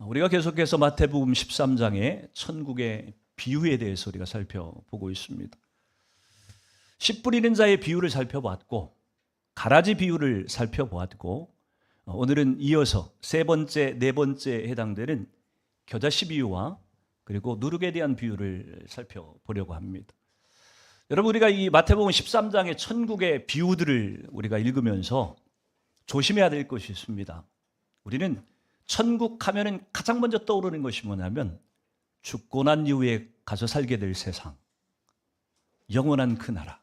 우리가 계속해서 마태복음 13장의 천국의 비유에 대해서 우리가 살펴보고 있습니다. 씨 뿌리는 자의 비유를 살펴봤고 가라지 비유를 살펴보았고 오늘은 이어서 세 번째, 네 번째에 해당되는 겨자씨 비유와 그리고 누룩에 대한 비유를 살펴보려고 합니다. 여러분, 우리가 이 마태복음 13장의 천국의 비유들을 우리가 읽으면서 조심해야 될 것이 있습니다. 우리는 천국 하면은 가장 먼저 떠오르는 것이 뭐냐면 죽고 난 이후에 가서 살게 될 세상, 영원한 그 나라,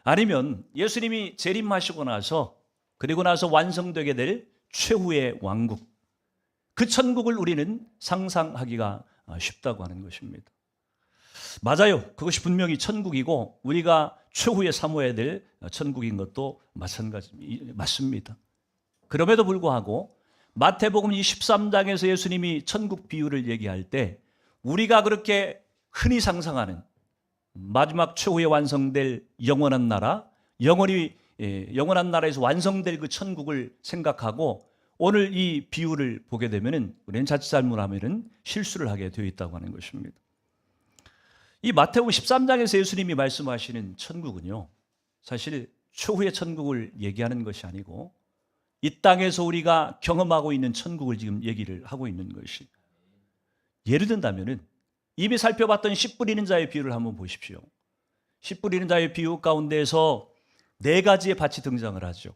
아니면 예수님이 재림하시고 나서 그리고 나서 완성되게 될 최후의 왕국, 그 천국을 우리는 상상하기가 쉽다고 하는 것입니다. 맞아요. 그것이 분명히 천국이고 우리가 최후에 사모해야 될 천국인 것도 맞습니다. 그럼에도 불구하고 마태복음 23장에서 예수님이 천국 비유를 얘기할 때 우리가 그렇게 흔히 상상하는 마지막 최후에 완성될 영원한 나라, 영원한 나라에서 완성될 그 천국을 생각하고 오늘 이 비유를 보게 되면 우리는 자칫 잘못하면 실수를 하게 되어 있다고 하는 것입니다. 이 마태복음 13장에서 예수님이 말씀하시는 천국은요, 사실 최후의 천국을 얘기하는 것이 아니고 이 땅에서 우리가 경험하고 있는 천국을 지금 얘기를 하고 있는 것이, 예를 든다면 이미 살펴봤던 씨 뿌리는 자의 비유를 한번 보십시오. 씨 뿌리는 자의 비유 가운데에서 네 가지의 밭이 등장을 하죠.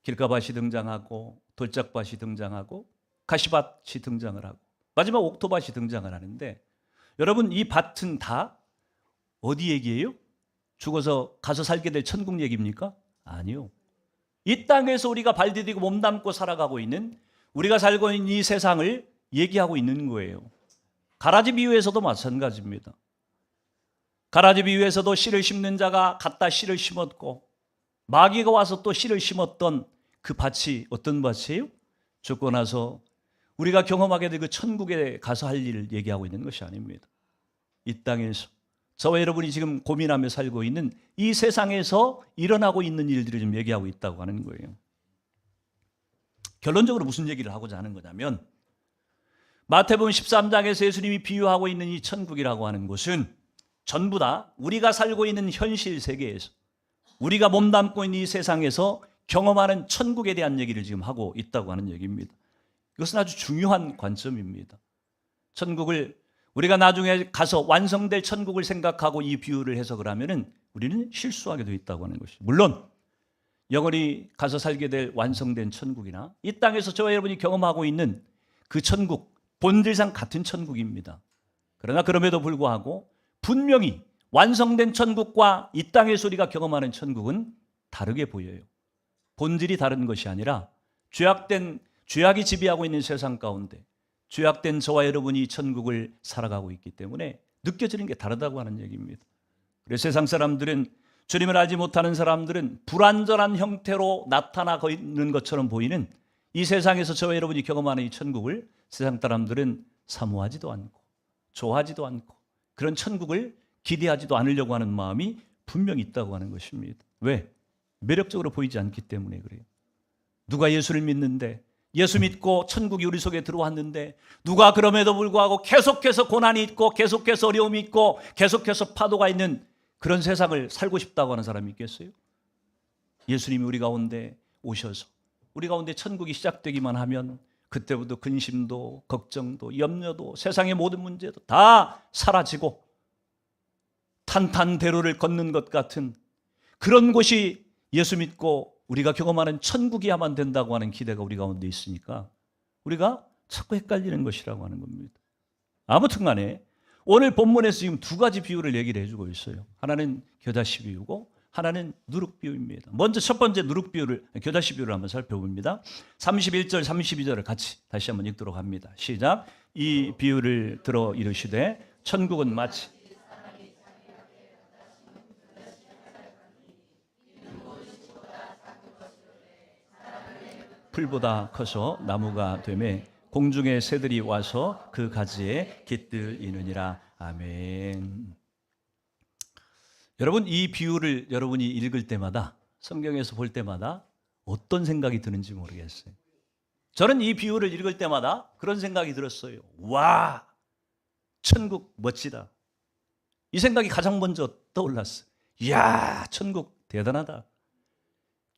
길가밭이 등장하고 돌짝밭이 등장하고 가시밭이 등장을 하고 마지막 옥토밭이 등장을 하는데, 여러분, 이 밭은 다 어디 얘기예요? 죽어서 가서 살게 될 천국 얘기입니까? 아니요. 이 땅에서 우리가 발 디디고 몸담고 살아가고 있는, 우리가 살고 있는 이 세상을 얘기하고 있는 거예요. 가라지 비유에서도 마찬가지입니다. 가라지 비유에서도 씨를 심는 자가 갖다 씨를 심었고 마귀가 와서 또 씨를 심었던 그 밭이 어떤 밭이에요? 죽고 나서 우리가 경험하게 될 그 천국에 가서 할 일을 얘기하고 있는 것이 아닙니다. 이 땅에서 저와 여러분이 지금 고민하며 살고 있는 이 세상에서 일어나고 있는 일들을 좀 얘기하고 있다고 하는 거예요. 결론적으로 무슨 얘기를 하고자 하는 거냐면, 마태복음 13장에서 예수님이 비유하고 있는 이 천국이라고 하는 곳은 전부 다 우리가 살고 있는 현실 세계에서, 우리가 몸담고 있는 이 세상에서 경험하는 천국에 대한 얘기를 지금 하고 있다고 하는 얘기입니다. 이것은 아주 중요한 관점입니다. 천국을 우리가 나중에 가서 완성될 천국을 생각하고 이 비유를 해석을 하면은 우리는 실수하게 되어 있다고 하는 것이죠. 물론 영원히 가서 살게 될 완성된 천국이나 이 땅에서 저와 여러분이 경험하고 있는 그 천국, 본질상 같은 천국입니다. 그러나 그럼에도 불구하고 분명히 완성된 천국과 이 땅에서 우리가 경험하는 천국은 다르게 보여요. 본질이 다른 것이 아니라 죄악이 지배하고 있는 세상 가운데 죄악된 저와 여러분이 천국을 살아가고 있기 때문에 느껴지는 게 다르다고 하는 얘기입니다. 그래서 세상 사람들은, 주님을 알지 못하는 사람들은 불완전한 형태로 나타나고 있는 것처럼 보이는 이 세상에서 저와 여러분이 경험하는 이 천국을 세상 사람들은 사모하지도 않고 좋아하지도 않고 그런 천국을 기대하지도 않으려고 하는 마음이 분명히 있다고 하는 것입니다. 왜? 매력적으로 보이지 않기 때문에 그래요. 누가 예수를 믿는데, 예수 믿고 천국이 우리 속에 들어왔는데, 누가 그럼에도 불구하고 계속해서 고난이 있고 계속해서 어려움이 있고 계속해서 파도가 있는 그런 세상을 살고 싶다고 하는 사람이 있겠어요? 예수님이 우리 가운데 오셔서 우리 가운데 천국이 시작되기만 하면 그때부터 근심도 걱정도 염려도 세상의 모든 문제도 다 사라지고 탄탄대로를 걷는 것 같은 그런 곳이 예수 믿고 우리가 경험하는 천국이야만 된다고 하는 기대가 우리 가운데 있으니까 우리가 자꾸 헷갈리는 것이라고 하는 겁니다. 아무튼 간에 오늘 본문에서 지금 두 가지 비유를 얘기를 해주고 있어요. 하나는 겨자씨 비유고 하나는 누룩 비유입니다. 먼저 첫 번째 겨자씨 비유를 한번 살펴봅니다. 31절 32절을 같이 다시 한번 읽도록 합니다. 시작. 이 비유를 들어 이르시되 천국은 마치 풀보다 커서 나무가 되매 공중의 새들이 와서 그 가지에 깃들이느니라. 아멘. 여러분, 이 비유를 여러분이 읽을 때마다, 성경에서 볼 때마다 어떤 생각이 드는지 모르겠어요. 저는 이 비유를 읽을 때마다 그런 생각이 들었어요. 와, 천국 멋지다. 이 생각이 가장 먼저 떠올랐어요. 이야, 천국 대단하다.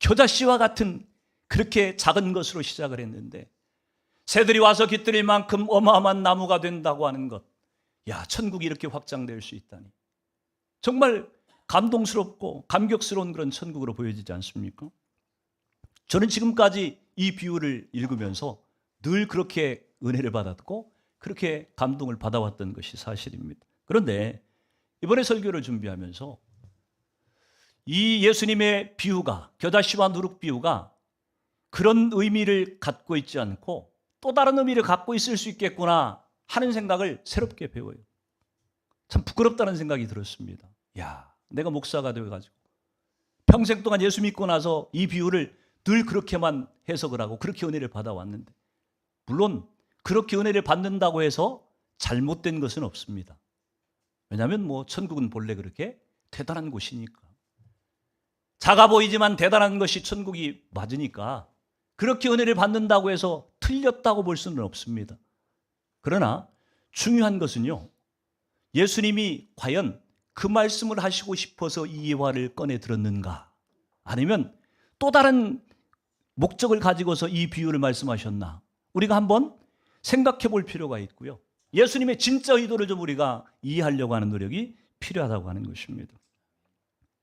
겨자씨와 같은 그렇게 작은 것으로 시작을 했는데 새들이 와서 깃들일 만큼 어마어마한 나무가 된다고 하는 것. 야, 천국이 이렇게 확장될 수 있다니. 정말 감동스럽고 감격스러운 그런 천국으로 보여지지 않습니까? 저는 지금까지 이 비유를 읽으면서 늘 그렇게 은혜를 받았고 그렇게 감동을 받아왔던 것이 사실입니다. 그런데 이번에 설교를 준비하면서 이 예수님의 비유가, 겨자씨와 누룩 비유가 그런 의미를 갖고 있지 않고 또 다른 의미를 갖고 있을 수 있겠구나 하는 생각을 새롭게 배워요. 참 부끄럽다는 생각이 들었습니다. 야, 내가 목사가 되어가지고 평생 동안 예수 믿고 나서 이 비유를 늘 그렇게만 해석을 하고 그렇게 은혜를 받아왔는데, 물론 그렇게 은혜를 받는다고 해서 잘못된 것은 없습니다. 왜냐하면 천국은 본래 그렇게 대단한 곳이니까. 작아 보이지만 대단한 것이 천국이 맞으니까 그렇게 은혜를 받는다고 해서 틀렸다고 볼 수는 없습니다. 그러나 중요한 것은요, 예수님이 과연 그 말씀을 하시고 싶어서 이 예화를 꺼내 들었는가, 아니면 또 다른 목적을 가지고서 이 비유를 말씀하셨나, 우리가 한번 생각해 볼 필요가 있고요. 예수님의 진짜 의도를 좀 우리가 이해하려고 하는 노력이 필요하다고 하는 것입니다.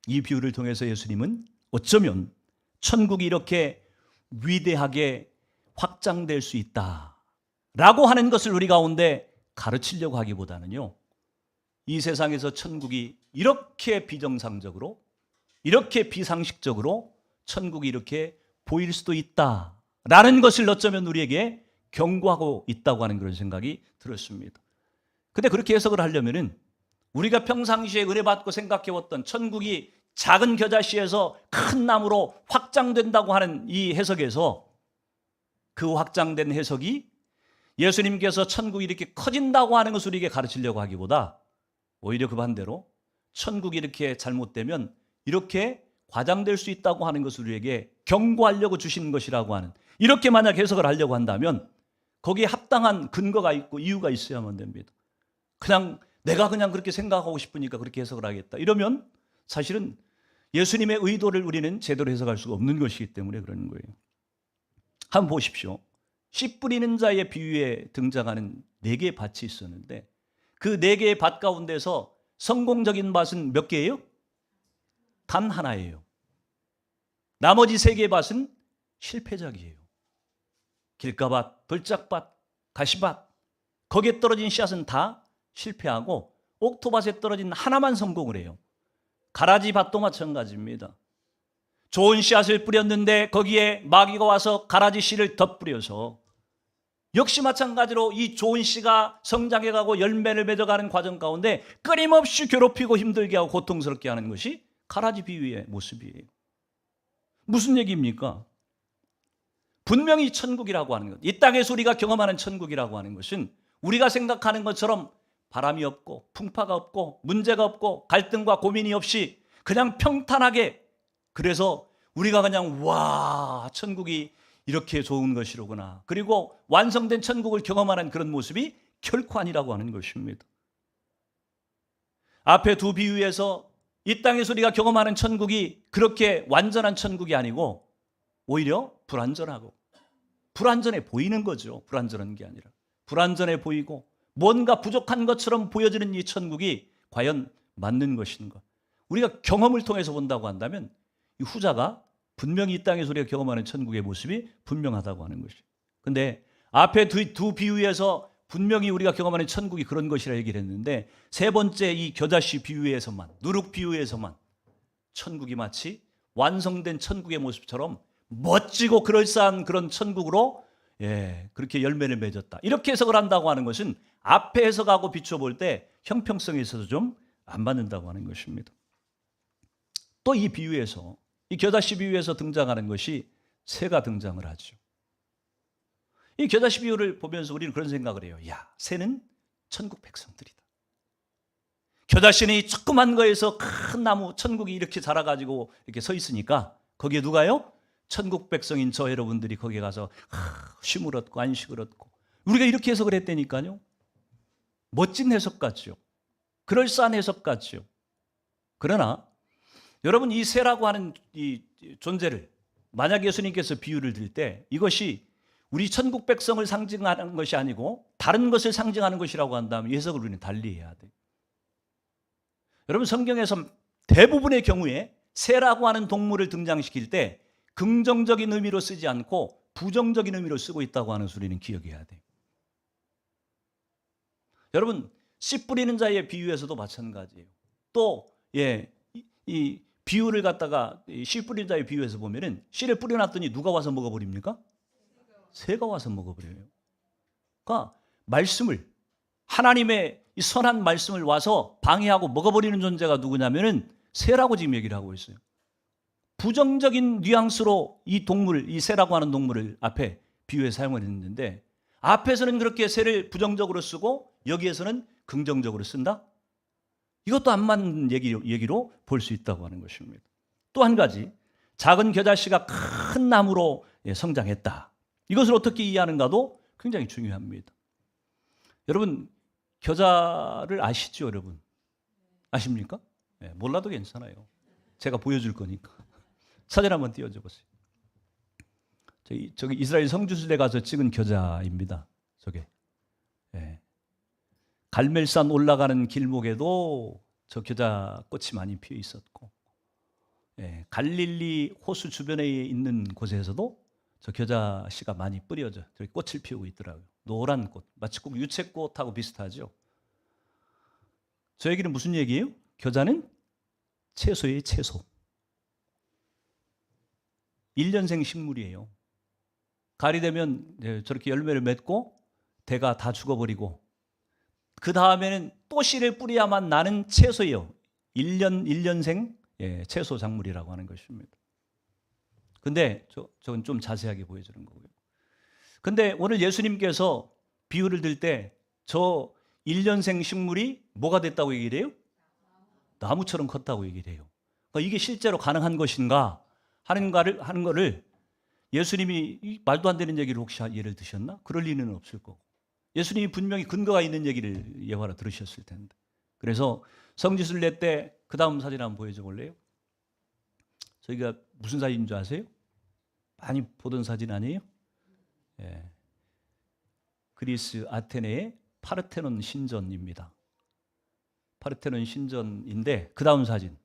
이 비유를 통해서 예수님은 어쩌면 천국이 이렇게 위대하게 확장될 수 있다라고 하는 것을 우리 가운데 가르치려고 하기보다는요, 이 세상에서 천국이 이렇게 비정상적으로, 이렇게 비상식적으로 천국이 이렇게 보일 수도 있다라는 것을 어쩌면 우리에게 경고하고 있다고 하는 그런 생각이 들었습니다. 근데 그렇게 해석을 하려면은 우리가 평상시에 은혜받고 생각해왔던 천국이 작은 겨자씨에서 큰 나무로 확장된다고 하는 이 해석에서, 그 확장된 해석이 예수님께서 천국이 이렇게 커진다고 하는 것을 우리에게 가르치려고 하기보다 오히려 그 반대로 천국이 이렇게 잘못되면 이렇게 과장될 수 있다고 하는 것을 우리에게 경고하려고 주신 것이라고 하는, 이렇게 만약 해석을 하려고 한다면 거기에 합당한 근거가 있고 이유가 있어야만 됩니다. 그냥 내가 그냥 그렇게 생각하고 싶으니까 그렇게 해석을 하겠다, 이러면 사실은 예수님의 의도를 우리는 제대로 해석할 수가 없는 것이기 때문에 그러는 거예요. 한번 보십시오. 씨 뿌리는 자의 비유에 등장하는 4개의 밭이 있었는데 그 4개의 밭 가운데서 성공적인 밭은 몇 개예요? 단 하나예요. 나머지 3개의 밭은 실패작이에요. 길가밭, 벌짝밭, 가시밭, 거기에 떨어진 씨앗은 다 실패하고 옥토밭에 떨어진 하나만 성공을 해요. 가라지밭도 마찬가지입니다. 좋은 씨앗을 뿌렸는데 거기에 마귀가 와서 가라지 씨를 덧뿌려서, 역시 마찬가지로 이 좋은 씨가 성장해가고 열매를 맺어가는 과정 가운데 끊임없이 괴롭히고 힘들게 하고 고통스럽게 하는 것이 가라지 비유의 모습이에요. 무슨 얘기입니까? 분명히 천국이라고 하는 것, 이 땅에서 우리가 경험하는 천국이라고 하는 것은 우리가 생각하는 것처럼 바람이 없고 풍파가 없고 문제가 없고 갈등과 고민이 없이 그냥 평탄하게, 그래서 우리가 그냥 와, 천국이 이렇게 좋은 것이로구나, 그리고 완성된 천국을 경험하는 그런 모습이 결코 아니라고 하는 것입니다. 앞에 두 비유에서 이 땅에서 우리가 경험하는 천국이 그렇게 완전한 천국이 아니고 오히려 불완전하고 불완전해 보이는 거죠. 불완전한 게 아니라 불완전해 보이고 뭔가 부족한 것처럼 보여지는 이 천국이 과연 맞는 것인가? 우리가 경험을 통해서 본다고 한다면 이 후자가 분명히 이 땅에서 우리가 경험하는 천국의 모습이 분명하다고 하는 것이. 근데 앞에 두 비유에서 분명히 우리가 경험하는 천국이 그런 것이라 얘기를 했는데, 세 번째 이 겨자씨 비유에서만, 누룩 비유에서만 천국이 마치 완성된 천국의 모습처럼 멋지고 그럴싸한 그런 천국으로 그렇게 열매를 맺었다, 이렇게 해석을 한다고 하는 것은 앞에 해석하고 비춰볼 때 형평성에 있어서 좀 안 맞는다고 하는 것입니다. 또 이 비유에서, 이 겨자씨 비유에서 등장하는 것이 새가 등장을 하죠. 이 겨자씨 비유를 보면서 우리는 그런 생각을 해요. 야, 새는 천국 백성들이다. 겨자씨는 이 조그만 거에서 큰 나무, 천국이 이렇게 자라가지고 이렇게 서 있으니까 거기에 누가요? 천국 백성인 저 여러분들이 거기에 가서 쉼을 얻고 안식을 얻고 우리가 이렇게 해석을 했다니까요. 멋진 해석 같죠. 그럴싸한 해석 같죠. 그러나 여러분 이 새라고 하는 이 존재를 만약 예수님께서 비유를 드릴 때 이것이 우리 천국 백성을 상징하는 것이 아니고 다른 것을 상징하는 것이라고 한다면 해석을 우리는 달리 해야 돼요. 여러분 성경에서 대부분의 경우에 새라고 하는 동물을 등장시킬 때 긍정적인 의미로 쓰지 않고 부정적인 의미로 쓰고 있다고 하는 소리는 기억해야 돼요. 여러분 씨 뿌리는 자의 비유에서도 마찬가지예요. 또 이 비유를 갖다가 씨 뿌리는 자의 비유에서 보면은 씨를 뿌려놨더니 누가 와서 먹어버립니까? 새가 와서 먹어버려요. 그러니까 말씀을 하나님의 이 선한 말씀을 와서 방해하고 먹어버리는 존재가 누구냐면은 새라고 지금 얘기를 하고 있어요. 부정적인 뉘앙스로 이 동물, 이 새라고 하는 동물을 앞에 비유에 사용을 했는데 앞에서는 그렇게 새를 부정적으로 쓰고 여기에서는 긍정적으로 쓴다? 이것도 안 맞는 얘기로 볼 수 있다고 하는 것입니다. 또 한 가지, 작은 겨자씨가 큰 나무로 성장했다. 이것을 어떻게 이해하는가도 굉장히 중요합니다. 여러분, 겨자를 아시죠, 여러분? 아십니까? 네, 몰라도 괜찮아요. 제가 보여줄 거니까. 사진 한번 띄워줘 보세요. 저기 이스라엘 성지순례 가서 찍은 겨자입니다. 저게. 네. 갈멜산 올라가는 길목에도 저 겨자 꽃이 많이 피어 있었고, 갈릴리 호수 주변에 있는 곳에서도 저 겨자 씨가 많이 뿌려져 저기 꽃을 피우고 있더라고요. 노란 꽃, 마치 꼭 유채꽃하고 비슷하죠. 저 얘기는 무슨 얘기예요? 겨자는 채소의 채소. 1년생 식물이에요. 가을이 되면 저렇게 열매를 맺고 대가 다 죽어버리고 그 다음에는 또 씨를 뿌려야만 나는 채소예요. 1년생 채소 작물이라고 하는 것입니다. 근데 저건 좀 자세하게 보여주는 거고요. 근데 오늘 예수님께서 비유를 들 때 저 1년생 식물이 뭐가 됐다고 얘기를 해요? 나무처럼 컸다고 얘기를 해요. 그러니까 이게 실제로 가능한 것인가 하는 거를 예수님이 말도 안 되는 얘기를 혹시 예를 드셨나? 그럴 리는 없을 거고. 예수님이 분명히 근거가 있는 얘기를 예화로 들으셨을 텐데. 그래서 성지순례 때 그 다음 사진 한번 보여줘 볼래요? 저희가 무슨 사진인 줄 아세요? 많이 보던 사진 아니에요? 그리스 아테네의 파르테논 신전입니다. 파르테논 신전인데 그 다음 사진.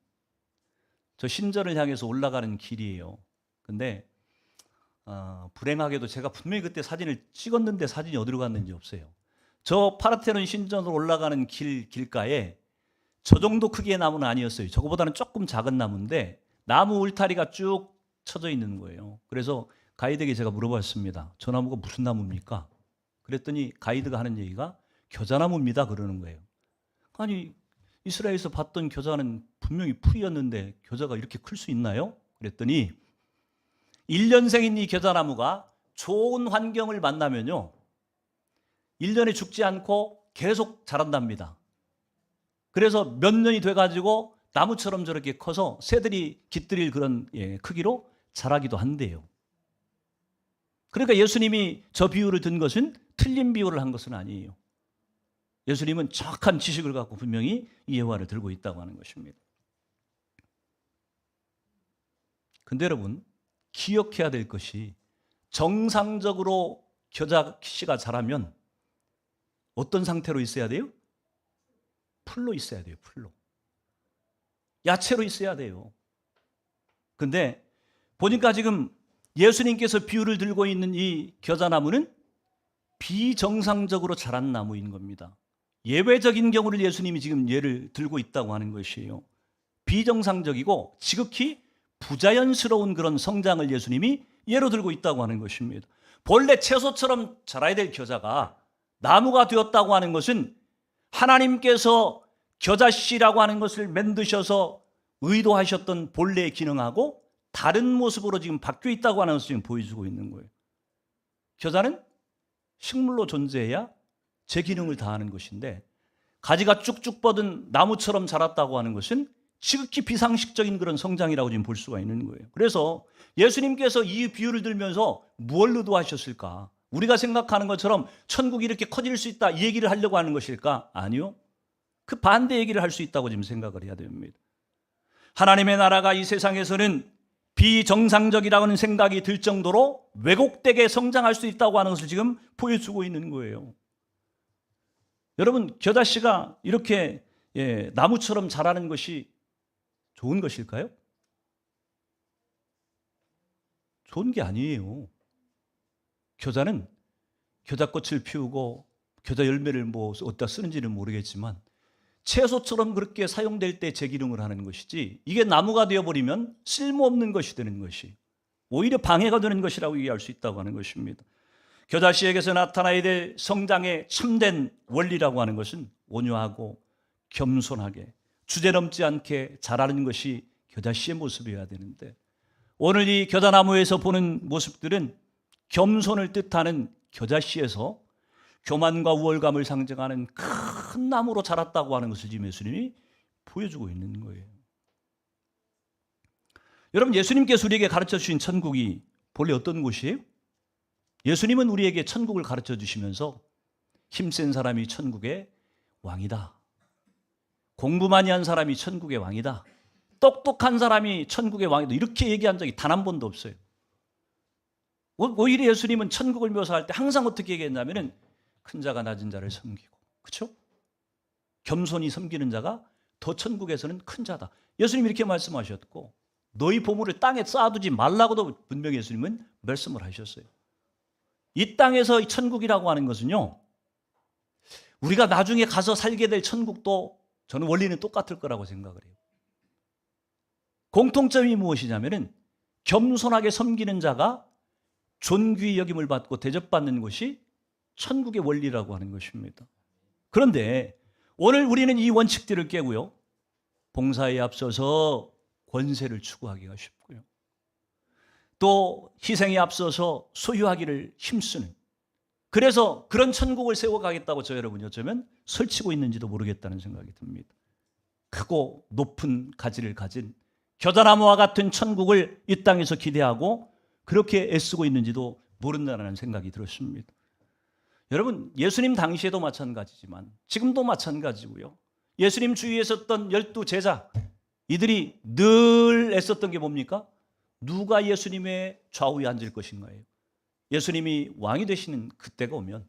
저 신전을 향해서 올라가는 길이에요. 근데 불행하게도 제가 분명히 그때 사진을 찍었는데 사진이 어디로 갔는지 없어요. 저 파르테논 신전으로 올라가는 길가에 저 정도 크기의 나무는 아니었어요. 저거보다는 조금 작은 나무인데 나무 울타리가 쭉 쳐져 있는 거예요. 그래서 가이드에게 제가 물어봤습니다. 저 나무가 무슨 나무입니까? 그랬더니 가이드가 하는 얘기가 겨자나무입니다 그러는 거예요. 아니 이스라엘에서 봤던 겨자는 분명히 풀이었는데 겨자가 이렇게 클 수 있나요? 그랬더니 1년생인 이 겨자나무가 좋은 환경을 만나면요 1년에 죽지 않고 계속 자란답니다. 그래서 몇 년이 돼가지고 나무처럼 저렇게 커서 새들이 깃들일 그런 크기로 자라기도 한대요. 그러니까 예수님이 저 비유를 든 것은 틀린 비유를 한 것은 아니에요. 예수님은 정확한 지식을 갖고 분명히 이 예화를 들고 있다고 하는 것입니다. 근데 여러분 기억해야 될 것이 정상적으로 겨자씨가 자라면 어떤 상태로 있어야 돼요? 풀로 있어야 돼요. 풀로. 야채로 있어야 돼요. 근데 보니까 지금 예수님께서 비유를 들고 있는 이 겨자나무는 비정상적으로 자란 나무인 겁니다. 예외적인 경우를 예수님이 지금 예를 들고 있다고 하는 것이에요. 비정상적이고 지극히 부자연스러운 그런 성장을 예수님이 예로 들고 있다고 하는 것입니다. 본래 채소처럼 자라야 될 겨자가 나무가 되었다고 하는 것은 하나님께서 겨자씨라고 하는 것을 만드셔서 의도하셨던 본래의 기능하고 다른 모습으로 지금 바뀌어 있다고 하는 것을 지금 보여주고 있는 거예요. 겨자는 식물로 존재해야 제 기능을 다하는 것인데 가지가 쭉쭉 뻗은 나무처럼 자랐다고 하는 것은 지극히 비상식적인 그런 성장이라고 지금 볼 수가 있는 거예요. 그래서 예수님께서 이 비유를 들면서 뭘 의도하셨을까? 우리가 생각하는 것처럼 천국이 이렇게 커질 수 있다 이 얘기를 하려고 하는 것일까? 아니요. 그 반대 얘기를 할 수 있다고 지금 생각을 해야 됩니다. 하나님의 나라가 이 세상에서는 비정상적이라는 생각이 들 정도로 왜곡되게 성장할 수 있다고 하는 것을 지금 보여주고 있는 거예요. 여러분, 겨자씨가 이렇게 나무처럼 자라는 것이 좋은 것일까요? 좋은 게 아니에요. 겨자는 겨자꽃을 피우고 겨자 열매를 뭐 어디다 쓰는지는 모르겠지만 채소처럼 그렇게 사용될 때 재기능을 하는 것이지, 이게 나무가 되어버리면 쓸모없는 것이 되는 것이 오히려 방해가 되는 것이라고 이해할 수 있다고 하는 것입니다. 겨자씨에게서 나타나야 될 성장의 참된 원리라고 하는 것은 온유하고 겸손하게 주제넘지 않게 자라는 것이 겨자씨의 모습이어야 되는데, 오늘 이 겨자나무에서 보는 모습들은 겸손을 뜻하는 겨자씨에서 교만과 우월감을 상징하는 큰 나무로 자랐다고 하는 것을 지금 예수님이 보여주고 있는 거예요. 여러분, 예수님께서 우리에게 가르쳐 주신 천국이 본래 어떤 곳이에요? 예수님은 우리에게 천국을 가르쳐 주시면서 힘센 사람이 천국의 왕이다, 공부 많이 한 사람이 천국의 왕이다, 똑똑한 사람이 천국의 왕이다, 이렇게 얘기한 적이 단 한 번도 없어요. 오히려 예수님은 천국을 묘사할 때 항상 어떻게 얘기했냐면은 큰 자가 낮은 자를 섬기고, 그렇죠? 겸손히 섬기는 자가 더 천국에서는 큰 자다. 예수님이 이렇게 말씀하셨고, 너희 보물을 땅에 쌓아두지 말라고도 분명히 예수님은 말씀을 하셨어요. 이 땅에서 이 천국이라고 하는 것은요, 우리가 나중에 가서 살게 될 천국도 저는 원리는 똑같을 거라고 생각을 해요. 공통점이 무엇이냐면은 겸손하게 섬기는 자가 존귀 여김을 받고 대접받는 것이 천국의 원리라고 하는 것입니다. 그런데 오늘 우리는 이 원칙들을 깨고요, 봉사에 앞서서 권세를 추구하기가 쉽고요, 또 희생에 앞서서 소유하기를 힘쓰는, 그래서 그런 천국을 세워가겠다고 저 여러분이 어쩌면 설치고 있는지도 모르겠다는 생각이 듭니다. 크고 높은 가지를 가진 겨자나무와 같은 천국을 이 땅에서 기대하고 그렇게 애쓰고 있는지도 모른다는 생각이 들었습니다. 여러분, 예수님 당시에도 마찬가지지만 지금도 마찬가지고요, 예수님 주위에 있었던 12제자, 이들이 늘 애썼던 게 뭡니까? 누가 예수님의 좌우에 앉을 것인가예요. 예수님이 왕이 되시는 그때가 오면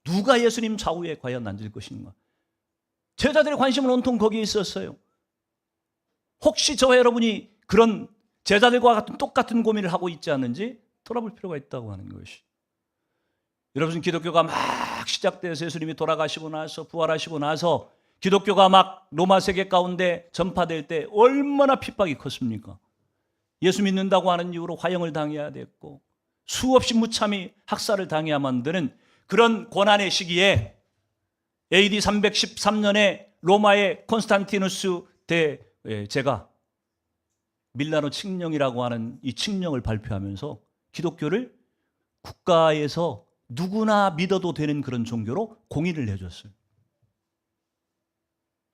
누가 예수님 좌우에 과연 앉을 것인가? 제자들의 관심은 온통 거기에 있었어요. 혹시 저와 여러분이 그런 제자들과 같은 똑같은 고민을 하고 있지 않는지 돌아볼 필요가 있다고 하는 것이. 여러분, 기독교가 막 시작돼서 예수님이 돌아가시고 나서 부활하시고 나서 기독교가 막 로마 세계 가운데 전파될 때 얼마나 핍박이 컸습니까? 예수 믿는다고 하는 이유로 화형을 당해야 됐고 수없이 무참히 학살을 당해야만 되는 그런 고난의 시기에 AD 313년에 로마의 콘스탄티누스 대제가 밀라노 칙령이라고 하는 이 칙령을 발표하면서 기독교를 국가에서 누구나 믿어도 되는 그런 종교로 공인을 해줬어요.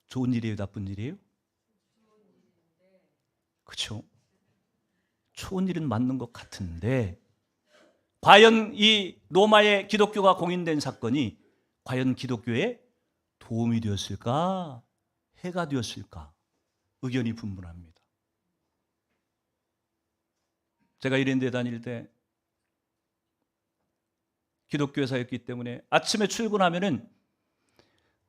좋은 일이에요, 나쁜 일이에요? 그렇죠? 좋은 일은 맞는 것 같은데, 과연 이 로마의 기독교가 공인된 사건이 과연 기독교에 도움이 되었을까, 해가 되었을까, 의견이 분분합니다. 제가 이런 데 다닐 때 기독교 회사였기 때문에 아침에 출근하면은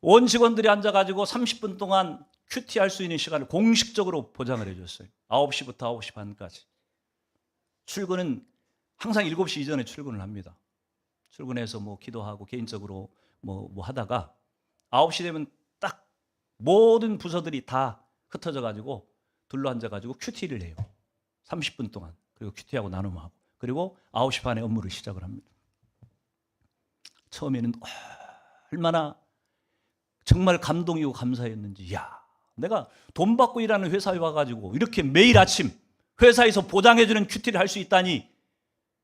온 직원들이 앉아가지고 30분 동안 큐티할 수 있는 시간을 공식적으로 보장을 해줬어요. 9시부터 9시 반까지. 출근은 항상 7시 이전에 출근을 합니다. 출근해서 뭐 기도하고 개인적으로 뭐 하다가 9시 되면 딱 모든 부서들이 다 흩어져가지고 둘러앉아가지고 큐티를 해요. 30분 동안. 그리고 큐티하고 나눔하고. 그리고 9시 반에 업무를 시작을 합니다. 처음에는 얼마나 정말 감동이고 감사했는지, 야, 내가 돈 받고 일하는 회사에 와가지고 이렇게 매일 아침 회사에서 보장해주는 큐티를 할 수 있다니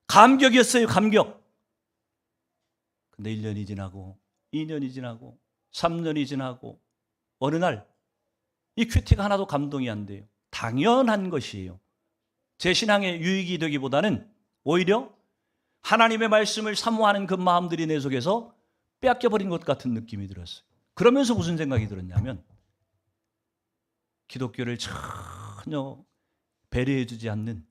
감격이었어요, 감격. 근데 1년이 지나고 2년이 지나고 3년이 지나고 어느 날 이 큐티가 하나도 감동이 안 돼요. 당연한 것이에요. 제 신앙에 유익이 되기보다는 오히려 하나님의 말씀을 사모하는 그 마음들이 내 속에서 빼앗겨버린 것 같은 느낌이 들었어요. 그러면서 무슨 생각이 들었냐면 기독교를 전혀 배려해주지 않는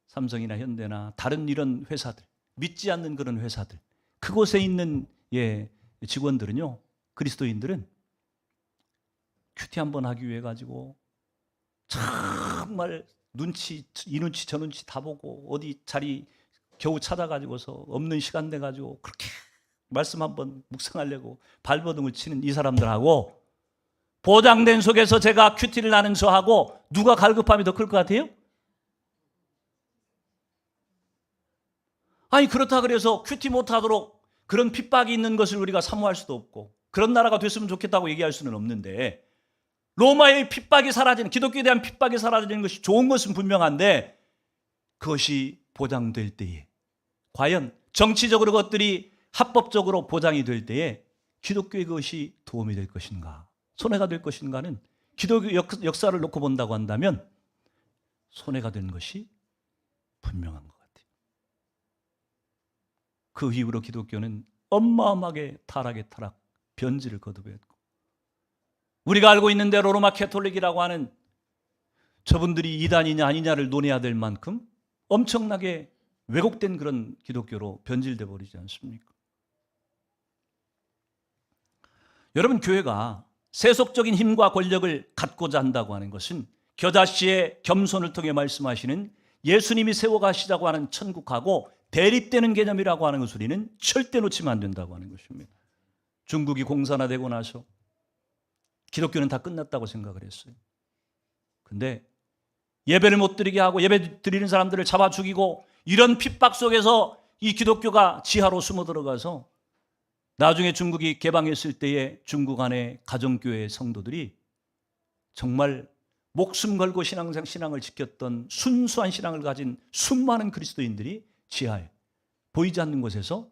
삼성이나 현대나 다른 이런 회사들, 믿지 않는 그런 회사들, 그곳에 있는 직원들은요, 그리스도인들은 큐티 한번 하기 위해 가지고 정말 이 눈치 저 눈치 다 보고 어디 자리 겨우 찾아가지고서 없는 시간 내가지고 그렇게 말씀 한번 묵상하려고 발버둥을 치는 이 사람들하고 보장된 속에서 제가 큐티를 하는 저하고 누가 갈급함이 더 클 것 같아요? 아니 그렇다 그래서 큐티 못하도록 그런 핍박이 있는 것을 우리가 사모할 수도 없고 그런 나라가 됐으면 좋겠다고 얘기할 수는 없는데 로마의 핍박이 사라지는, 기독교에 대한 핍박이 사라지는 것이 좋은 것은 분명한데 그것이 보장될 때에, 과연 정치적으로 그것들이 합법적으로 보장이 될 때에 기독교에 그것이 도움이 될 것인가, 손해가 될 것인가는 기독교 역사를 놓고 본다고 한다면 손해가 되는 것이 분명한 것 같아요. 그 이후로 기독교는 어마어마하게 타락의 타락, 변질을 거듭했고 우리가 알고 있는 대로 로마 캐톨릭이라고 하는 저분들이 이단이냐 아니냐를 논해야 될 만큼 엄청나게 왜곡된 그런 기독교로 변질돼 버리지 않습니까? 여러분, 교회가 세속적인 힘과 권력을 갖고자 한다고 하는 것은 겨자씨의 겸손을 통해 말씀하시는 예수님이 세워가시자고 하는 천국하고 대립되는 개념이라고 하는 그 우리는 절대 놓치면 안 된다고 하는 것입니다. 중국이 공산화되고 나서 기독교는 다 끝났다고 생각을 했어요. 근데 예배를 못 드리게 하고 예배 드리는 사람들을 잡아 죽이고 이런 핍박 속에서 이 기독교가 지하로 숨어 들어가서 나중에 중국이 개방했을 때에 중국 안에 가정교회 성도들이 정말 목숨 걸고 신앙을 지켰던 순수한 신앙을 가진 수많은 그리스도인들이 지하에 보이지 않는 곳에서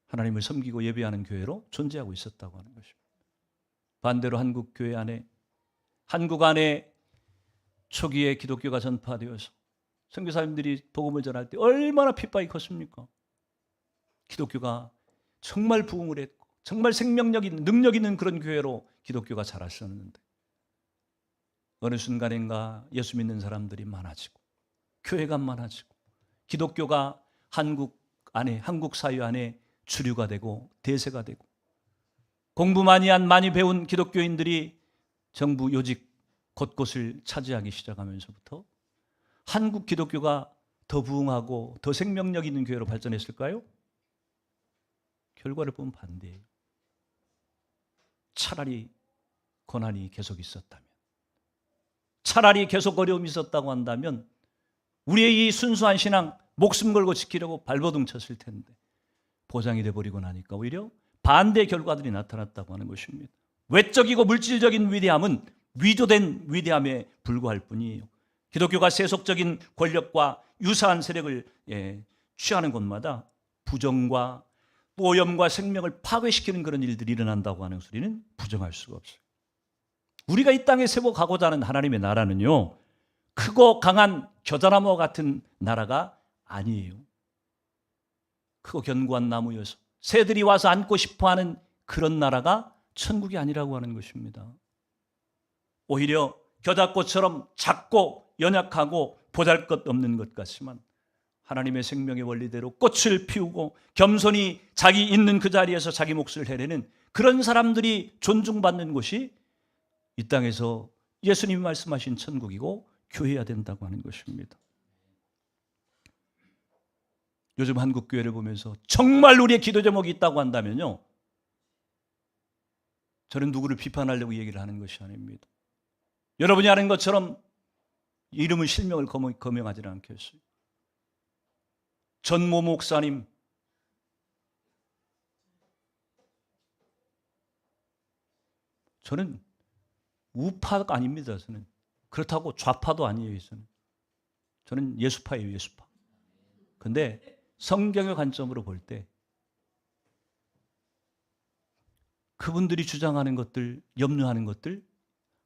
하나님을 섬기고 예배하는 교회로 존재하고 있었다고 하는 것입니다. 반대로 한국 교회 안에, 한국 안에 초기에 기독교가 전파되어서 선교사님들이 복음을 전할 때 얼마나 핍박이 컸습니까? 기독교가 정말 부흥을 했고 정말 생명력 있는, 능력 있는 그런 교회로 기독교가 자랐었는데 어느 순간인가 예수 믿는 사람들이 많아지고 교회가 많아지고 기독교가 한국 안에, 한국 사회 안에 주류가 되고 대세가 되고 공부 많이 한, 많이 배운 기독교인들이 정부 요직 곳곳을 차지하기 시작하면서부터 한국 기독교가 더 부흥하고 더 생명력 있는 교회로 발전했을까요? 결과를 보면 반대예요. 차라리 고난이 계속 있었다면, 차라리 계속 어려움이 있었다고 한다면 우리의 이 순수한 신앙 목숨 걸고 지키려고 발버둥 쳤을 텐데 보장이 돼버리고 나니까 오히려 반대 결과들이 나타났다고 하는 것입니다. 외적이고 물질적인 위대함은 위조된 위대함에 불과할 뿐이에요. 기독교가 세속적인 권력과 유사한 세력을 취하는 곳마다 부정과 오염과 생명을 파괴시키는 그런 일들이 일어난다고 하는 소리는 부정할 수가 없어요. 우리가 이 땅에 세워가고자 하는 하나님의 나라는요, 크고 강한 겨자나무와 같은 나라가 아니에요. 크고 견고한 나무여서 새들이 와서 앉고 싶어하는 그런 나라가 천국이 아니라고 하는 것입니다. 오히려 겨자꽃처럼 작고 연약하고 보잘것없는 것 같지만 하나님의 생명의 원리대로 꽃을 피우고 겸손히 자기 있는 그 자리에서 자기 몫을 해내는 그런 사람들이 존중받는 곳이 이 땅에서 예수님이 말씀하신 천국이고 교회여야 된다고 하는 것입니다. 요즘 한국 교회를 보면서 정말 우리의 기도 제목이 있다고 한다면요, 저는 누구를 비판하려고 얘기를 하는 것이 아닙니다. 여러분이 아는 것처럼 이름을 실명을 거명하지는 않겠어요. 전모 목사님, 저는 우파가 아닙니다. 저는 그렇다고 좌파도 아니에요. 저는 예수파예요. 예수파. 근데 성경의 관점으로 볼 때 그분들이 주장하는 것들, 염려하는 것들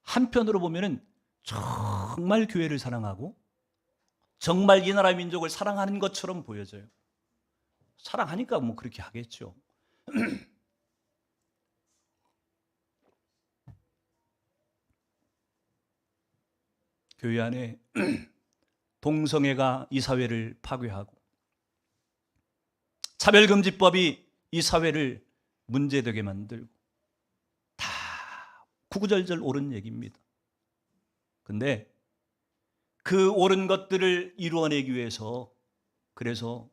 한편으로 보면은 정말 교회를 사랑하고 정말 이 나라 민족을 사랑하는 것처럼 보여져요. 사랑하니까 뭐 그렇게 하겠죠. 교회 안에 동성애가 이 사회를 파괴하고 차별금지법이 이 사회를 문제되게 만들고 다 구구절절 옳은 얘기입니다. 근데 그 옳은 것들을 이루어내기 위해서 그래서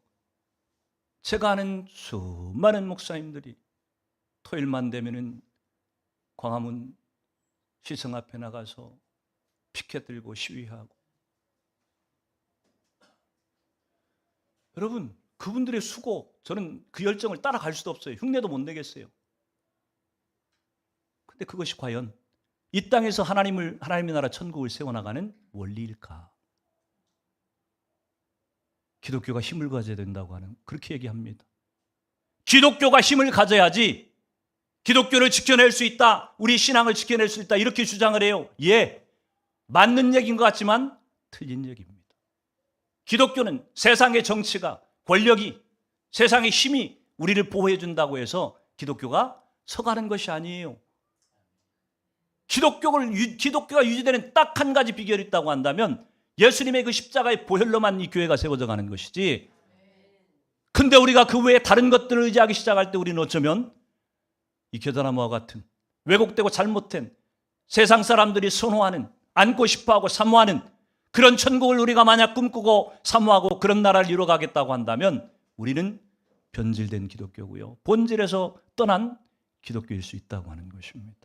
제가 아는 수많은 목사님들이 토요일만 되면은 광화문 시청 앞에 나가서 피켓 들고 시위하고 여러분 그분들의 수고 저는 그 열정을 따라갈 수도 없어요. 흉내도 못 내겠어요. 근데 그것이 과연 이 땅에서 하나님의 나라 천국을 세워나가는 원리일까? 기독교가 힘을 가져야 된다고 하는 그렇게 얘기합니다. 기독교가 힘을 가져야지 기독교를 지켜낼 수 있다. 우리 신앙을 지켜낼 수 있다. 이렇게 주장을 해요. 예, 맞는 얘기인 것 같지만 틀린 얘기입니다. 기독교는 세상의 정치가 권력이 세상의 힘이 우리를 보호해 준다고 해서 기독교가 서가는 것이 아니에요. 기독교가 유지되는 딱 한 가지 비결이 있다고 한다면 예수님의 그 십자가의 보혈로만 이 교회가 세워져 가는 것이지. 근데 우리가 그 외에 다른 것들을 의지하기 시작할 때 우리는 어쩌면 이 겨자나무와 같은 왜곡되고 잘못된 세상 사람들이 선호하는 안고 싶어하고 사모하는 그런 천국을 우리가 만약 꿈꾸고 사모하고 그런 나라를 이루어가겠다고 한다면 우리는 변질된 기독교고요. 본질에서 떠난 기독교일 수 있다고 하는 것입니다.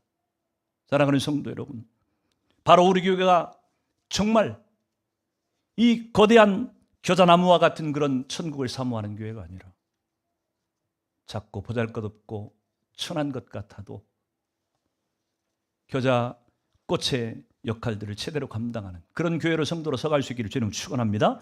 사랑하는 성도 여러분, 바로 우리 교회가 정말 이 거대한 겨자나무와 같은 그런 천국을 사모하는 교회가 아니라 작고 보잘것없고 천한 것 같아도 겨자 꽃의 역할들을 제대로 감당하는 그런 교회로 성도로 서갈 수 있기를 주님 축원합니다.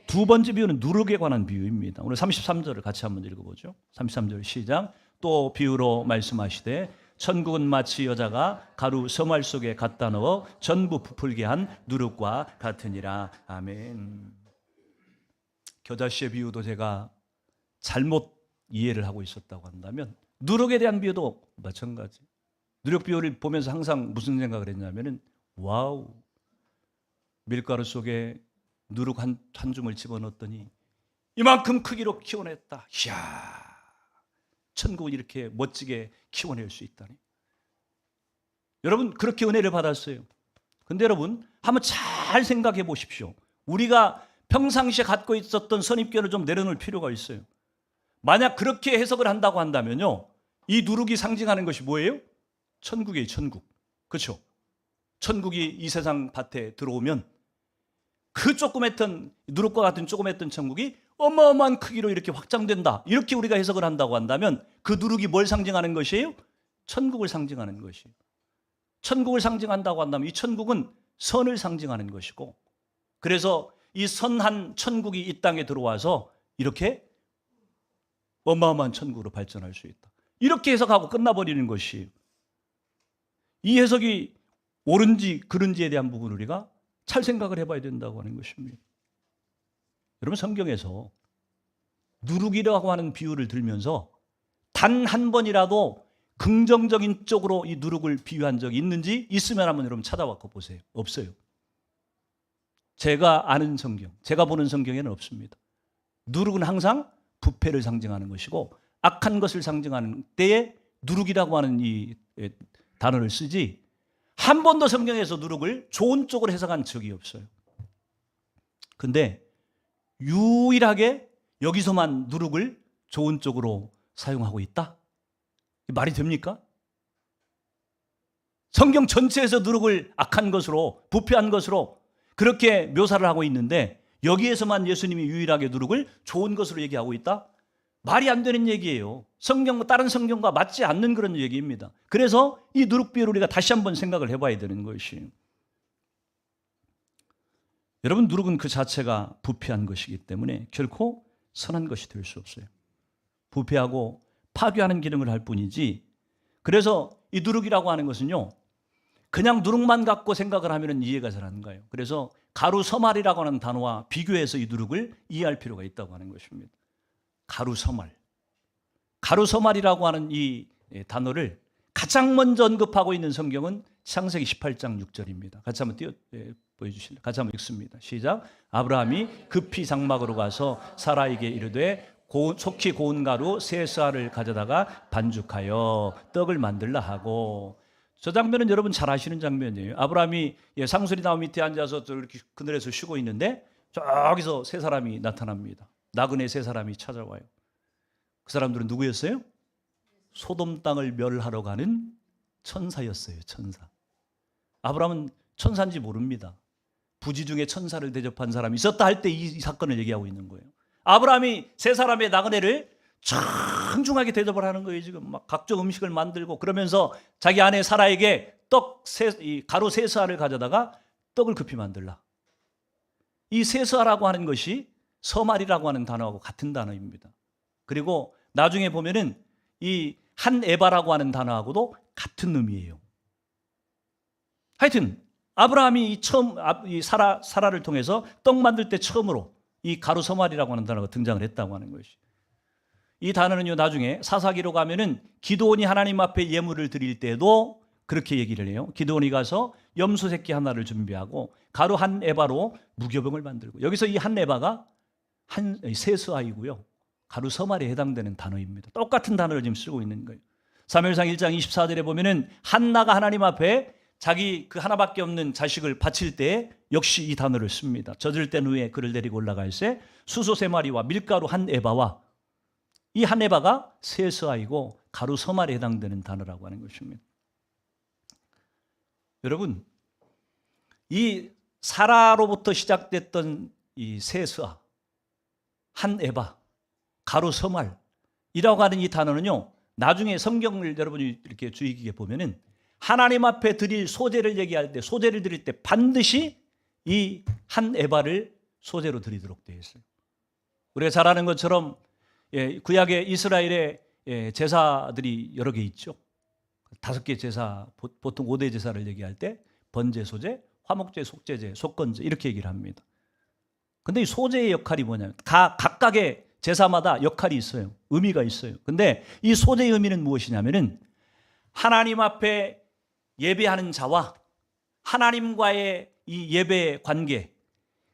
두 번째 비유는 누룩에 관한 비유입니다. 오늘 33절을 같이 한번 읽어보죠. 33절 시작. 또 비유로 말씀하시되 천국은 마치 여자가 가루 서말 속에 갖다 넣어 전부 부풀게 한 누룩과 같으니라. 아멘. 겨자씨의 비유도 제가 잘못 이해를 하고 있었다고 한다면 누룩에 대한 비유도 마찬가지. 누룩 비유를 보면서 항상 무슨 생각을 했냐면은 와우, 밀가루 속에 누룩 한 줌을 집어넣었더니 이만큼 크기로 키워냈다. 이야, 천국을 이렇게 멋지게 키워낼 수 있다니. 여러분 그렇게 은혜를 받았어요. 근데 여러분 한번 잘 생각해 보십시오. 우리가 평상시에 갖고 있었던 선입견을 좀 내려놓을 필요가 있어요. 만약 그렇게 해석을 한다고 한다면요, 이 누룩이 상징하는 것이 뭐예요? 천국이에요. 천국. 그렇죠? 천국이 이 세상 밭에 들어오면 그 조그맸던 누룩과 같은 조그맸던 천국이 어마어마한 크기로 이렇게 확장된다. 이렇게 우리가 해석을 한다고 한다면 그 누룩이 뭘 상징하는 것이에요? 천국을 상징하는 것이에요. 천국을 상징한다고 한다면 이 천국은 선을 상징하는 것이고, 그래서 이 선한 천국이 이 땅에 들어와서 이렇게 어마어마한 천국으로 발전할 수 있다. 이렇게 해석하고 끝나버리는 것이, 이 해석이 옳은지 그른지에 대한 부분을 우리가 잘 생각을 해봐야 된다고 하는 것입니다. 여러분 성경에서 누룩이라고 하는 비유를 들면서 단 한 번이라도 긍정적인 쪽으로 이 누룩을 비유한 적이 있는지 있으면 한번 여러분 찾아와 보세요. 없어요. 제가 아는 성경, 제가 보는 성경에는 없습니다. 누룩은 항상 부패를 상징하는 것이고 악한 것을 상징하는 때에 누룩이라고 하는 이 단어를 쓰지, 한 번도 성경에서 누룩을 좋은 쪽으로 해석한 적이 없어요. 근데 유일하게 여기서만 누룩을 좋은 쪽으로 사용하고 있다? 말이 됩니까? 성경 전체에서 누룩을 악한 것으로, 부패한 것으로 그렇게 묘사를 하고 있는데 여기에서만 예수님이 유일하게 누룩을 좋은 것으로 얘기하고 있다? 말이 안 되는 얘기예요. 다른 성경과 맞지 않는 그런 얘기입니다. 그래서 이 누룩 비유를 우리가 다시 한번 생각을 해봐야 되는 것이, 여러분 누룩은 그 자체가 부패한 것이기 때문에 결코 선한 것이 될 수 없어요. 부패하고 파괴하는 기능을 할 뿐이지. 그래서 이 누룩이라고 하는 것은요, 그냥 누룩만 갖고 생각을 하면 이해가 잘 안 가요. 그래서 가루서말이라고 하는 단어와 비교해서 이 누룩을 이해할 필요가 있다고 하는 것입니다. 가루서말. 가루서말이라고 하는 이 단어를 가장 먼저 언급하고 있는 성경은 창세기 18장 6절입니다. 같이 한번 보여주실래요? 같이 한번 읽습니다. 시작. 아브라함이 급히 장막으로 가서 사라에게 이르되 속히 고운 가루 세 쌀을 가져다가 반죽하여 떡을 만들라 하고. 저 장면은 여러분 잘 아시는 장면이에요. 아브라함이 상수리 나무 밑에 앉아서 이렇게 그늘에서 쉬고 있는데 저기서 세 사람이 나타납니다. 나그네 세 사람이 찾아와요. 그 사람들은 누구였어요? 소돔 땅을 멸하러 가는 천사였어요. 천사. 아브라함은 천사인지 모릅니다. 부지 중에 천사를 대접한 사람이 있었다 할 때 이 사건을 얘기하고 있는 거예요. 아브라함이 세 사람의 나그네를 청중하게 대접을 하는 거예요. 지금 막 각종 음식을 만들고 그러면서 자기 아내 사라에게 가루 세 쌀을 가져다가 떡을 급히 만들라. 이 세 쌀이라고 하는 것이 서말이라고 하는 단어하고 같은 단어입니다. 그리고 나중에 보면은 이 한 에바라고 하는 단어하고도 같은 의미예요. 하여튼 아브라함이 이 사라를 통해서 떡 만들 때 처음으로 이 가루 서말이라고 하는 단어가 등장을 했다고 하는 것이. 이 단어는요, 나중에 사사기로 가면은 기드온이 하나님 앞에 예물을 드릴 때도 그렇게 얘기를 해요. 기드온이 가서 염소 새끼 하나를 준비하고 가루 한 에바로 무교병을 만들고, 여기서 이 한 에바가 한 세스아이고요, 가루 서말에 해당되는 단어입니다. 똑같은 단어를 지금 쓰고 있는 거예요. 사무엘상 1장 24절에 보면은 한나가 하나님 앞에 자기 그 하나밖에 없는 자식을 바칠 때 역시 이 단어를 씁니다. 젖을 땐 후에 그를 데리고 올라갈새 수소 세 마리와 밀가루 한 에바와, 이 한 에바가 세스아이고 가루 서말에 해당되는 단어라고 하는 것입니다. 여러분, 이 사라로부터 시작됐던 이 세스아, 한 에바, 가루 서말이라고 하는 이 단어는요, 나중에 성경을 여러분이 이렇게 주의 깊게 보면은 하나님 앞에 드릴 소제를 얘기할 때, 소제를 드릴 때 반드시 이 한 에바를 소제로 드리도록 되어 있어요. 우리가 잘 아는 것처럼 구약의 이스라엘의 제사들이 여러 개 있죠. 5개 제사, 보통 5대 제사를 얘기할 때 번제, 소제, 화목제, 속제제, 속건제 이렇게 얘기를 합니다. 근데 이 소제의 역할이 뭐냐면 각각의 제사마다 역할이 있어요. 의미가 있어요. 근데 이 소제의 의미는 무엇이냐면은 하나님 앞에 예배하는 자와 하나님과의 이 예배 관계,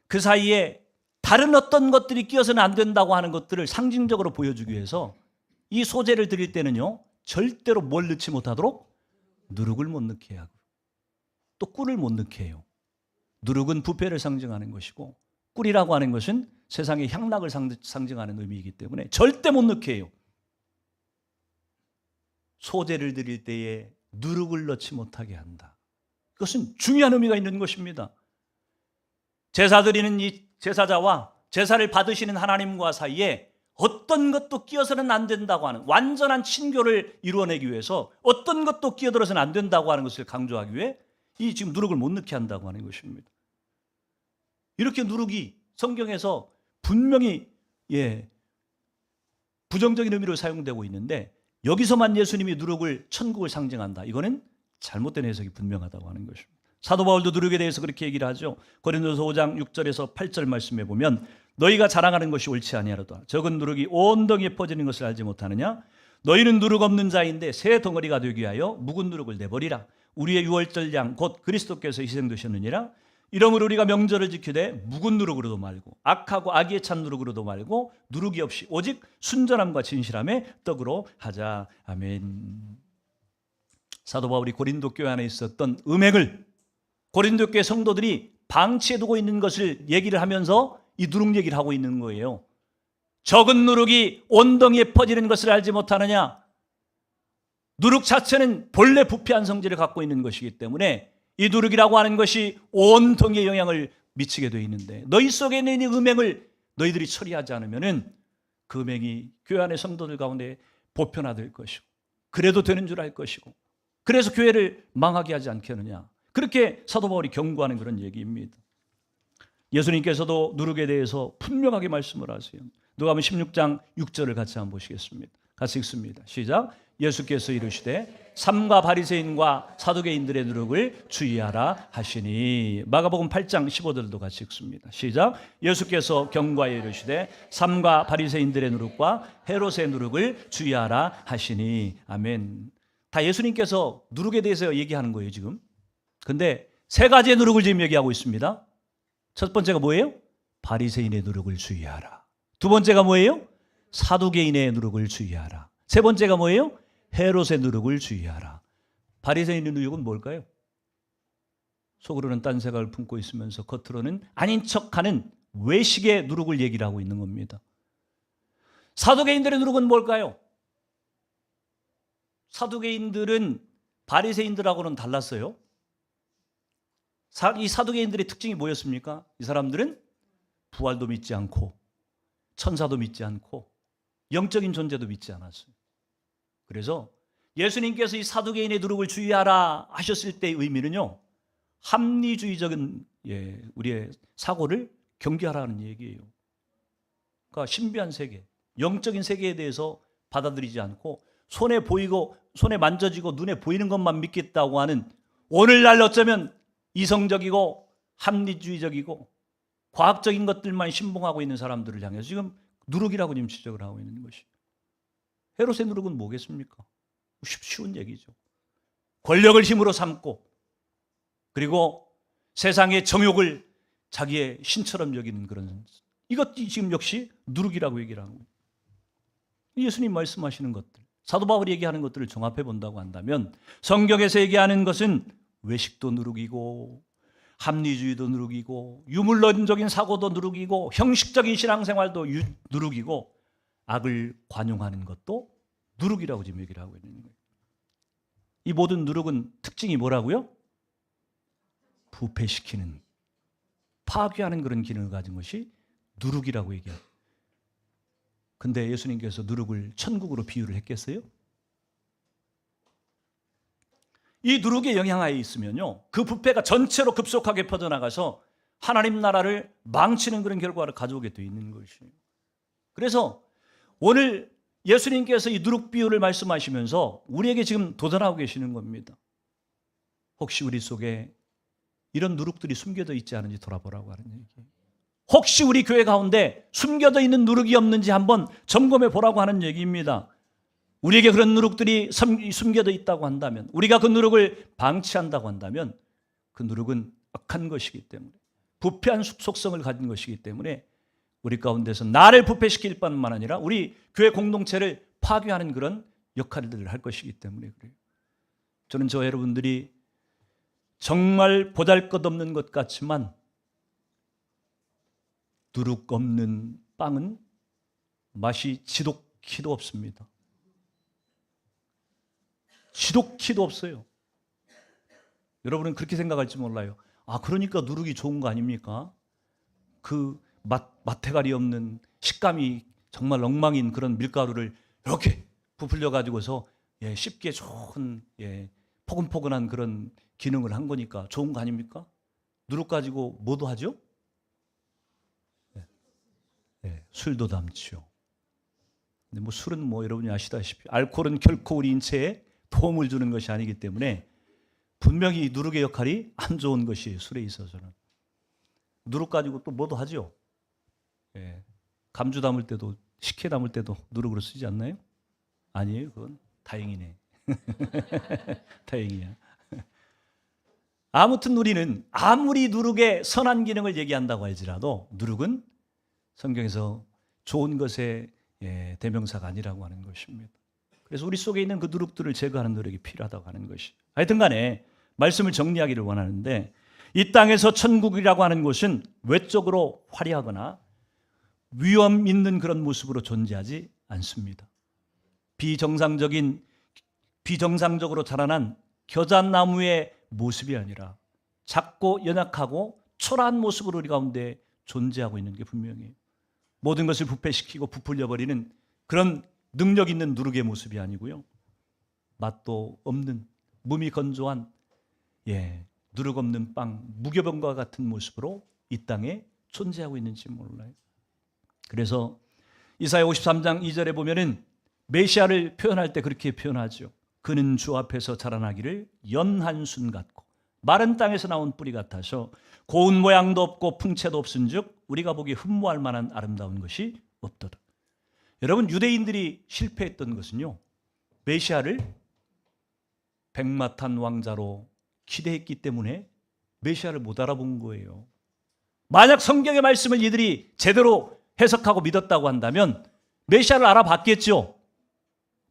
그 사이에 다른 어떤 것들이 끼어서는 안 된다고 하는 것들을 상징적으로 보여주기 위해서 이 소제를 드릴 때는요, 절대로 뭘 넣지 못하도록 누룩을 못 넣게 하고 또 꿀을 못 넣게 해요. 누룩은 부패를 상징하는 것이고 꿀이라고 하는 것은 세상의 향락을 상징하는 의미이기 때문에 절대 못 넣게 해요. 소제를 드릴 때에 누룩을 넣지 못하게 한다. 그것은 중요한 의미가 있는 것입니다. 제사 드리는 이 제사자와 제사를 받으시는 하나님과 사이에 어떤 것도 끼어서는 안 된다고 하는, 완전한 친교를 이루어내기 위해서 어떤 것도 끼어들어서는 안 된다고 하는 것을 강조하기 위해 이 지금 누룩을 못 넣게 한다고 하는 것입니다. 이렇게 누룩이 성경에서 분명히 부정적인 의미로 사용되고 있는데, 여기서만 예수님이 누룩을 천국을 상징한다, 이거는 잘못된 해석이 분명하다고 하는 것입니다. 사도 바울도 누룩에 대해서 그렇게 얘기를 하죠. 고린도서 5장 6절에서 8절 말씀에 보면 너희가 자랑하는 것이 옳지 아니하로다. 적은 누룩이 온 덩이에 퍼지는 것을 알지 못하느냐. 너희는 누룩 없는 자인데 새 덩어리가 되기 위하여 묵은 누룩을 내버리라. 우리의 유월절 양 곧 그리스도께서 희생되셨느니라. 이러므로 우리가 명절을 지키되 묵은 누룩으로도 말고 악하고 악의에 찬 누룩으로도 말고 누룩이 없이 오직 순전함과 진실함의 떡으로 하자. 아멘. 사도 바울이 고린도 교회 안에 있었던 음행을 고린도 교회 성도들이 방치해두고 있는 것을 얘기를 하면서 이 누룩 얘기를 하고 있는 거예요. 적은 누룩이 온 덩이에 퍼지는 것을 알지 못하느냐. 누룩 자체는 본래 부패한 성질을 갖고 있는 것이기 때문에 이 누룩이라고 하는 것이 온 덩이에 영향을 미치게 되어 있는데, 너희 속에 있는 이 음행을 너희들이 처리하지 않으면 그 음행이 교회 안의 성도들 가운데 보편화될 것이고, 그래도 되는 줄 알 것이고, 그래서 교회를 망하게 하지 않겠느냐, 그렇게 사도 바울이 경고하는 그런 얘기입니다. 예수님께서도 누룩에 대해서 분명하게 말씀을 하세요. 누가복음 16장 6절을 같이 한번 보시겠습니다. 같이 읽습니다. 시작. 예수께서 이르시되 삼가 바리새인과 사두개인들의 누룩을 주의하라 하시니. 마가복음 8장 15절도 같이 읽습니다. 시작. 예수께서 경고하여 이르시되 삼가 바리새인들의 누룩과 헤롯의 누룩을 주의하라 하시니. 아멘. 다 예수님께서 누룩에 대해서 얘기하는 거예요 지금. 근데 세 가지의 누룩을 지금 얘기하고 있습니다. 첫 번째가 뭐예요? 바리새인의 누룩을 주의하라. 두 번째가 뭐예요? 사두개인의 누룩을 주의하라. 세 번째가 뭐예요? 헤롯의 누룩을 주의하라. 바리새인의 누룩은 뭘까요? 속으로는 딴 생각을 품고 있으면서 겉으로는 아닌 척하는 외식의 누룩을 얘기를 하고 있는 겁니다. 사두개인들의 누룩은 뭘까요? 사두개인들은 바리새인들하고는 달랐어요. 이 사두개인들의 특징이 뭐였습니까? 이 사람들은 부활도 믿지 않고 천사도 믿지 않고 영적인 존재도 믿지 않았어요. 그래서 예수님께서 이 사두개인의 누룩을 주의하라 하셨을 때의 의미는요, 합리주의적인 우리의 사고를 경계하라는 얘기예요. 그러니까 신비한 세계, 영적인 세계에 대해서 받아들이지 않고 손에 보이고 손에 만져지고 눈에 보이는 것만 믿겠다고 하는, 오늘날 어쩌면 이성적이고 합리주의적이고 과학적인 것들만 신봉하고 있는 사람들을 향해서 지금 누룩이라고 지금 지적을 하고 있는 것이죠. 헤롯의 누룩은 뭐겠습니까? 쉬운 얘기죠. 권력을 힘으로 삼고 그리고 세상의 정욕을 자기의 신처럼 여기는 그런, 이것이 지금 역시 누룩이라고 얘기를 하는 거예요. 예수님 말씀하시는 것들, 사도 바울이 얘기하는 것들을 종합해 본다고 한다면 성경에서 얘기하는 것은 외식도 누룩이고 합리주의도 누룩이고 유물론적인 사고도 누룩이고 형식적인 신앙생활도 누룩이고 악을 관용하는 것도 누룩이라고 지금 얘기를 하고 있는 거예요. 이 모든 누룩은 특징이 뭐라고요? 부패시키는, 파괴하는 그런 기능을 가진 것이 누룩이라고 얘기해요. 근데 예수님께서 누룩을 천국으로 비유를 했겠어요? 이 누룩의 영향하에 있으면요, 그 부패가 전체로 급속하게 퍼져나가서 하나님 나라를 망치는 그런 결과를 가져오게 되어 있는 것이에요. 그래서 오늘 예수님께서 이 누룩 비유를 말씀하시면서 우리에게 지금 도전하고 계시는 겁니다. 혹시 우리 속에 이런 누룩들이 숨겨져 있지 않은지 돌아보라고 하는 얘기예요. 혹시 우리 교회 가운데 숨겨져 있는 누룩이 없는지 한번 점검해 보라고 하는 얘기입니다. 우리에게 그런 누룩들이 숨겨져 있다고 한다면, 우리가 그 누룩을 방치한다고 한다면 그 누룩은 악한 것이기 때문에, 부패한 속성을 가진 것이기 때문에 우리 가운데서 나를 부패시킬 뿐만 아니라 우리 교회 공동체를 파괴하는 그런 역할들을 할 것이기 때문에 그래요. 저는 저 여러분들이 정말 보잘것없는 것 같지만 누룩 없는 빵은 맛이 지독히도 없습니다. 지독히도 없어요. 여러분은 그렇게 생각할지 몰라요. 아, 그러니까 누룩이 좋은 거 아닙니까? 그 맛태가리 없는 식감이 정말 엉망인 그런 밀가루를 이렇게 부풀려 가지고서 쉽게 좋은 포근포근한 그런 기능을 한 거니까 좋은 거 아닙니까? 누룩 가지고 뭐도 하죠? 술도 담죠. 근데 뭐 술은 뭐 여러분이 아시다시피 알코올은 결코 우리 인체에 도움을 주는 것이 아니기 때문에 분명히 누룩의 역할이 안 좋은 것이 술에 있어서는. 누룩 가지고 또 뭐도 하죠. 감주 담을 때도, 식혜 담을 때도 누룩으로 쓰지 않나요? 아니에요. 그건 다행이네. 다행이야. 아무튼 우리는 아무리 누룩의 선한 기능을 얘기한다고 할지라도 누룩은 성경에서 좋은 것의 대명사가 아니라고 하는 것입니다. 그래서 우리 속에 있는 그 누룩들을 제거하는 노력이 필요하다고 하는 것이. 하여튼 간에 말씀을 정리하기를 원하는데, 이 땅에서 천국이라고 하는 곳은 외적으로 화려하거나 위험 있는 그런 모습으로 존재하지 않습니다. 비정상적으로 자라난 겨잣나무의 모습이 아니라 작고 연약하고 초라한 모습으로 우리 가운데 존재하고 있는 게 분명해요. 모든 것을 부패시키고 부풀려버리는 그런 능력 있는 누룩의 모습이 아니고요, 맛도 없는 몸이 건조한 누룩 없는 빵, 무교병과 같은 모습으로 이 땅에 존재하고 있는지 몰라요. 그래서 이사야 53장 2절에 보면은 메시아를 표현할 때 그렇게 표현하죠. 그는 주 앞에서 자라나기를 연한 순 같고 마른 땅에서 나온 뿌리 같아서 고운 모양도 없고 풍채도 없은즉 우리가 보기 흠모할 만한 아름다운 것이 없도다. 여러분, 유대인들이 실패했던 것은요, 메시아를 백마탄 왕자로 기대했기 때문에 메시아를 못 알아본 거예요. 만약 성경의 말씀을 이들이 제대로 해석하고 믿었다고 한다면 메시아를 알아봤겠죠.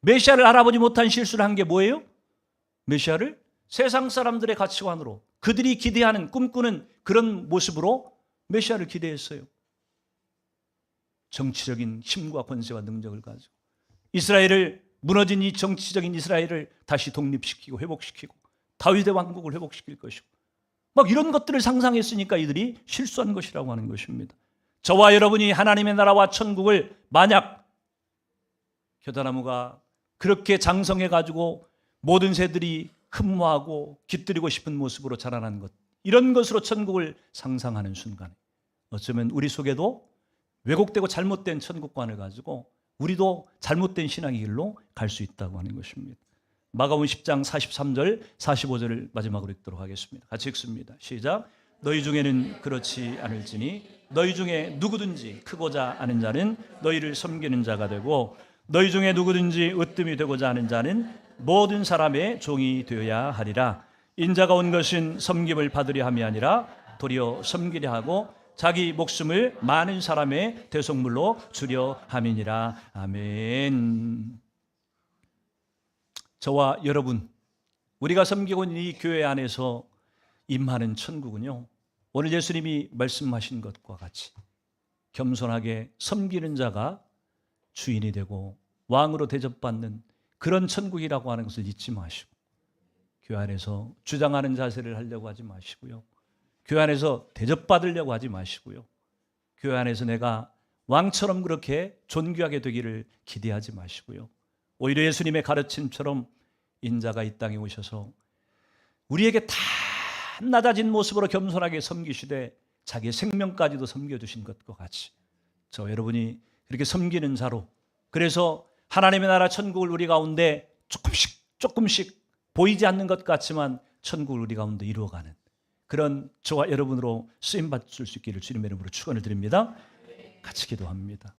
메시아를 알아보지 못한 실수를 한 게 뭐예요? 메시아를 세상 사람들의 가치관으로, 그들이 기대하는, 꿈꾸는 그런 모습으로 메시아를 기대했어요. 정치적인 힘과 권세와 능력을 가지고 이스라엘을, 무너진 이 정치적인 이스라엘을 다시 독립시키고 회복시키고 다윗의 왕국을 회복시킬 것이고 막 이런 것들을 상상했으니까 이들이 실수한 것이라고 하는 것입니다. 저와 여러분이 하나님의 나라와 천국을 만약 겨자나무가 그렇게 장성해가지고 모든 새들이 흠모하고 깃들이고 싶은 모습으로 자라난 것, 이런 것으로 천국을 상상하는 순간에 어쩌면 우리 속에도 왜곡되고 잘못된 천국관을 가지고 우리도 잘못된 신앙의 길로 갈 수 있다고 하는 것입니다. 마가복음 10장 43절 45절을 마지막으로 읽도록 하겠습니다. 같이 읽습니다. 시작. 너희 중에는 그렇지 않을지니 너희 중에 누구든지 크고자 하는 자는 너희를 섬기는 자가 되고 너희 중에 누구든지 으뜸이 되고자 하는 자는 모든 사람의 종이 되어야 하리라. 인자가 온 것은 섬김을 받으려 함이 아니라 도리어 섬기려 하고 자기 목숨을 많은 사람의 대속물로 주려 함이니라. 아멘. 저와 여러분, 우리가 섬기고 있는 이 교회 안에서 임하는 천국은요, 오늘 예수님이 말씀하신 것과 같이 겸손하게 섬기는 자가 주인이 되고 왕으로 대접받는 그런 천국이라고 하는 것을 잊지 마시고, 교회 안에서 주장하는 자세를 하려고 하지 마시고요, 교회 안에서 대접받으려고 하지 마시고요, 교회 안에서 내가 왕처럼 그렇게 존귀하게 되기를 기대하지 마시고요, 오히려 예수님의 가르침처럼 인자가 이 땅에 오셔서 우리에게 다 낮아진 모습으로 겸손하게 섬기시되 자기의 생명까지도 섬겨주신 것과 같이 저 여러분이 그렇게 섬기는 자로, 그래서 하나님의 나라 천국을 우리 가운데 조금씩 보이지 않는 것 같지만 천국을 우리 가운데 이루어가는 그런 저와 여러분으로 쓰임받을 수 있기를 주님의 이름으로 축원을 드립니다. 같이 기도합니다.